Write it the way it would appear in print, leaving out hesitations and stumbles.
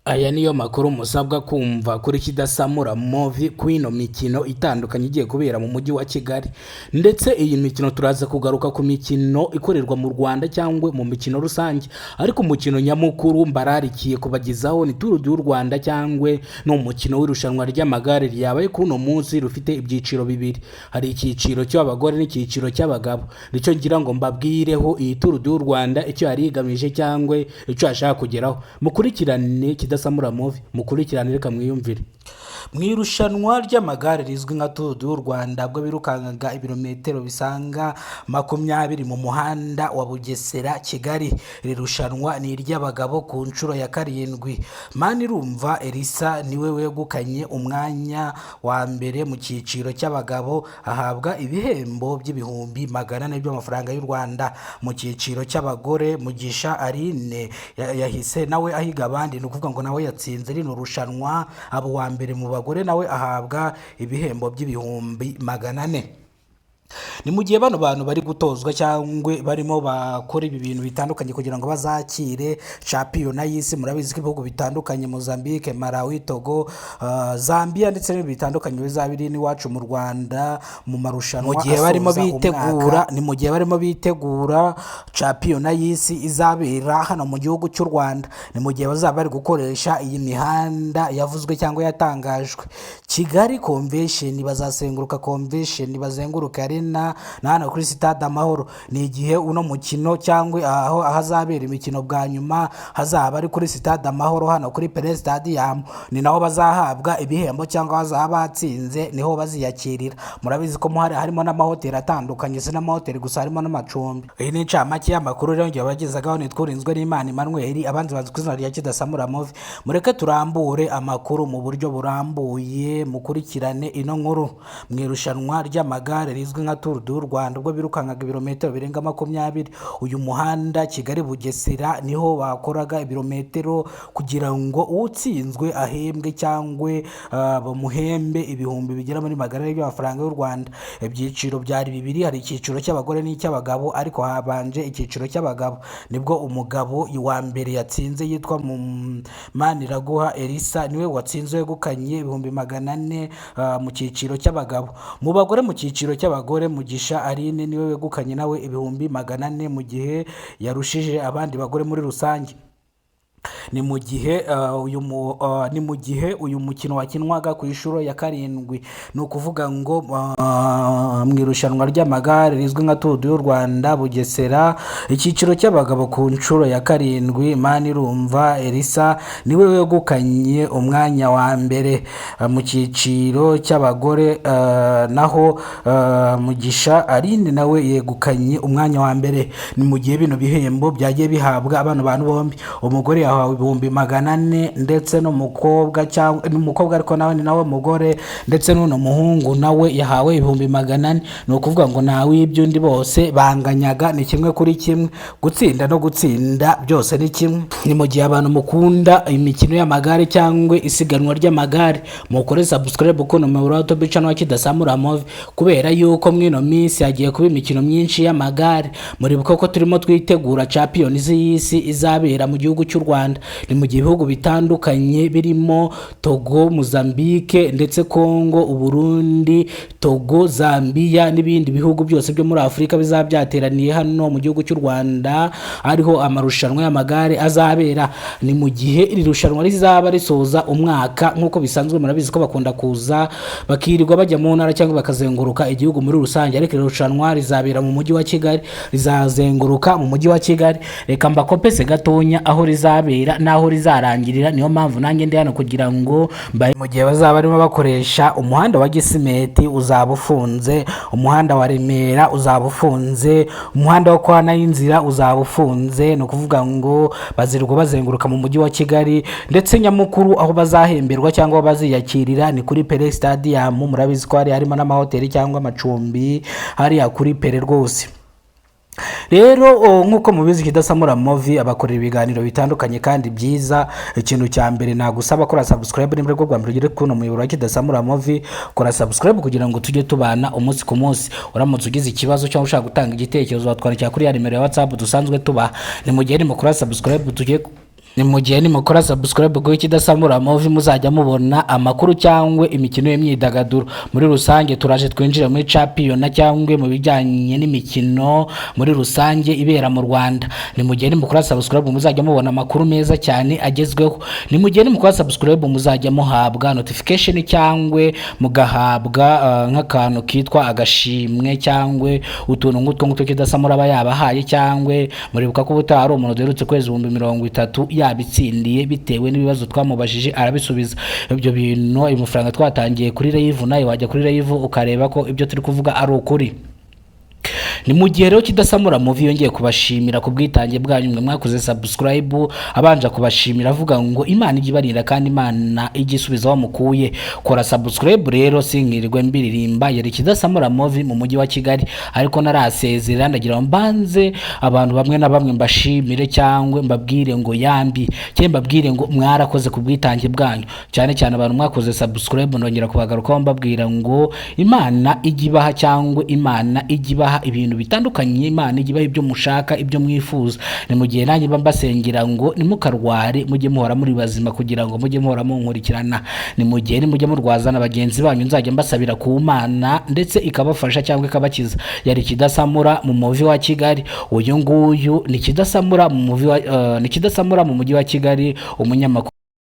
Aya niyo makuru musabwa kumva kuri Kidasamura Movie kwino mikino itandukanye igiye kubera mu mujyi wa Kigali, ndetse iyi mikino turaza kugaruka ku mikino ikorerwa mu Rwanda cyangwa mu mikino rusange, ariko umukino nyamukuru mbararikiye kubagezaho ni Tour du Rwanda cyangwa no umukino w'irushanwa ry'amagare ryabaye kuno munsi rufite ibyiciro bibiri. Hari icyiciro cy'abagore n'icyiciro cy'abagabo, nicyo ngira ngo mbabwireho iyi Tour du Rwanda icyo yari igamije cyangwa icyo ashaka kugeraho. Mukurikirane Kidasamura Movie, mukurikirane reka mwiyumvire. Mu irushanwa ry'amagare rizwi nka Tour du Rwanda bwo birukangaga ibirometero bisanga 20 mu muhanda wa Bugesera Kigali. Iri rushanwa ni iry'abagabo ku nshuro ya 7. Manirumva Elisa niwe wegukanye umwanya wa mbere mu cyiciro cy'abagabo, ahabwa ibihembo by'ibihumbi 400 by'amafaranga y'u Rwanda. Mu cyiciro cy'abagore Mugisha Aline yahise nawe ahiga abandi, ni ukuvuga ngo nawe yatsinze rino rushanwa, abo wa mbere mu bagore nawe ahabwa ibihembo by'ibihumbi 400. Ni mu gihe bano bantu bari gutozwa cyangwa barimo bakora ibi bintu bitandukanye kugira ngo bazakire champion y'isi. Murabizi ko ibihugu bitandukanye Mozambique, Malawi, Togo, Zambia ndetse n'ibindi bitandukanye bizabiri ni wacu mu Rwanda mu marushanwa. Mu gihe barimo bitegura, ni mu gihe barimo bitegura champion y'isi izabera hano mu gihugu cy'u Rwanda, ni mu gihe bazaba bari gukoresha iyi mihanda yavuzwe cyangwa yatangajwe. Kigali Convention bazasenguruka Convention bazenguruka na hano kuri Stade Amahoro. Ni igihe uno mukino cyangwa aho hazabera imikino bwa nyuma hazaba ari kuri Stade Amahoro hano kuri Pele Stadium, ni naho bazahabwa ibihembo cyangwa bazaba batsinze niho baziyakirira. Murabizi ko harimo n'amahoteli atandukanye, si n'amahoteli gusa, harimo n'amacumbi. Iyi ni incamake y'amakuru rero ngiye bagezagaho, ni twurinzwe n'Imana Emmanuel, abanzi bazwi ku izina rya Kidasamura Movie. Mureke turambure amakuru mu buryo burambuye, mukurikirane ino nkuru. Mu irushanwa ry'amagare rizwi nka Tour du Rwanda ubwo birukangaga ibirometero birenga 20, uyu muhanda Kigali Bugesera niho bakoraga ibirometero kugira ngo utsinzwe ahembwe cyangwa bamuhembe ibihumbi bigera muri 400 by'amafaranga y'u Rwanda. Ibyiciro byari bibiri, hari icyiciro cy'abagore n'icy'abagabo, ariko habanje icyiciro cy'abagabo, nibwo umugabo wa mbere yatsinze yitwa Maniraguha Elisa niwe watsinze yegukanye ibihumbi 400 mu cyiciro cy'abagabo. Mu bagore mu cyiciro cy'abagore Mugisha Aline niwe wegukanye nawe ibihumbi 400 mu gihe yarushije abandi bagore muri rusange. Ni mu gihe uyu mukino wakinwaga ku ishuro ya 7, ni ukuvuga ngo mu irushanwa ry'amagare rizwi nka Tour du Rwanda Bugesera icyiciro cy'abagabo ku nshuro ya 7, Manirumva Elisa niwe wegukanye umwanya wa mbere. Mu cyiciro cy'abagore naho Mugisha Aline nawe yegukanye umwanya wa mbere. Ni mu gihe bino bihembo byagiye bihabwa abantu bombi, umugore yahawe ibihumbi 400 ndetse n'umukobwa ariko nawe ni nawe mugore, ndetse n'uno muhungu nawe yahawe ibihumbi 400. ni ukuvuga ngo nawe iby'undi bose banganyaga ni kimwe kuri kimwe, gutsinda no gutsinda byose ni kimwe. Ni mu gihe abantu mukunda imikino y'amagare cyangwa isiganwa ry'amagare mukore subscribe kuno mu YouTube channel Kidasamura Movie, kubera yuko mwino minsi hagiye kuba imikino myinshi y'amagare. Muri bukoko turimo twitegura champions y'isi izabera mu gihugu cy'u Rwanda. Ni mu gihugu bitandukanye birimo Togo, Mozambique ndetse Congo, Uburundi, Togo, Zambia n'ibindi bihugu byose byo muri Afrika bizabyateraniye hano mu gihugu cy'u Rwanda ariho amarushanwa y'amagare azabera. Ni mu gihe iri rushanwa rizaba risoza umwaka, nkuko bisanzwe murabizi ko bakunda kuza bakirirwa bajya mu ntara cyangwa bakazenguruka igihugu muri rusange, ariko iri rushanwa rizabera mu mujyi wa Kigali, rizazenguruka mu mujyi wa Kigali. Reka mbakopese gatonya aho rizabera naho rizarangirira, niyo mpamvu nanjye ndi hano kugira ngo mu gihe bazaba barimo bakoresha umuhanda wa Gisimeti uzaba ufunze, umuhanda wa Remera uzaba ufunze, umuhanda wo kwa Nayinzira uzaba ufunze. ni ukuvuga ngo bazirwa bazenguruka mu mujyi wa Kigali, ndetse nyamukuru aho bazahemberwa cyangwa baziyakirira ni kuri Pele Stadium. Murabizi ko harimo n'amahoteli cyangwa amacumbi hariya kuri Pele rwose. Rero nkuko mubizi Kidasamura Movie abakorera ibiganiro bitandukanye kandi byiza. Ikintu cya mbere nagusaba kora subscribe nimero rwo mbere ugere kuno muyoboro wa Kidasamura Movie, kora subscribe kugira ngo tujye tubana umunsi ku munsi. Uramutse ugize ikibazo cyangwa ushaka gutanga igitekerezo watwandikira kuri ya nimero ya WhatsApp dusanzwe tuba. Ni mu gihe ni mukora subscribe tujye ni mu gihe nimukora subscribe kuri Kidasamura Movie muzajya mubona amakuru cyangwa imikino y'imyidagaduro. Muri rusange turaje twinjira muri champion cyangwa mu bijyanye n'imikino muri rusange ibera mu Rwanda. Ni mu gihe nimukora subscribe muzajya mubona amakuru meza cyane agezweho. Ni mu gihe nimukora subscribe muzajya muhabwa notification cyangwa mugahabwa nk'akantu kitwa agashimwe cyangwa utuntu ngutwo Kidasamura aba yabahaye, cyangwa muribuka ko ubutari umuntu derutse kwezi 30,000 yabitsindiye bitewe n'ibibazo twamubajije arabisubiza. Ibyo bintu ayo mafaranga twatangiye kuri live, nayo wajya kuri live ukareba ko ibyo turi kuvuga ari ukuri. Ni mu gihe rero Kidasamura Movie yongeye kubashimira ku bwitange bwanyu mwe mwakoze subscribe, abanja kubashimira avuga ngo Imana igibarira kandi Imana igisubiza wamukuye. Kora subscribe rero singirirwe mbiririmba, yari Kidasamura Movie mu mujyi wa Kigali, ariko narasezera ndagira mbanze abantu bamwe na bamwe mbashimire cyangwa mbabwire ngo yambi, cyangwa mbabwire ngo mwarakoze ku bwitange bwanyu, cyane cyane abantu mwakoze subscribe ndongera kubagaruka mbabwira ngo Imana igibaha cyangwa Imana igibaha ibintu bitandukanye, Imana igibaha ibyo mushaka ibyo mwifuza. Ni mu gihe nanjye mbasengera ngo nimukarware mujye muhora muri bazima kugira ngo mujye muhora munkurikirana. Ni mu gihe nimujye murwazana bagenzi banyu nzajya mbasabira ku Mana ndetse ikabafasha cyangwa ikabakiza. Yari Kidasamura mu Movie wa Kigali, uyu nguyu ni Kidasamura mu Movie wa ni Kidasamura mu mujyi wa Kigali, umunyamakuru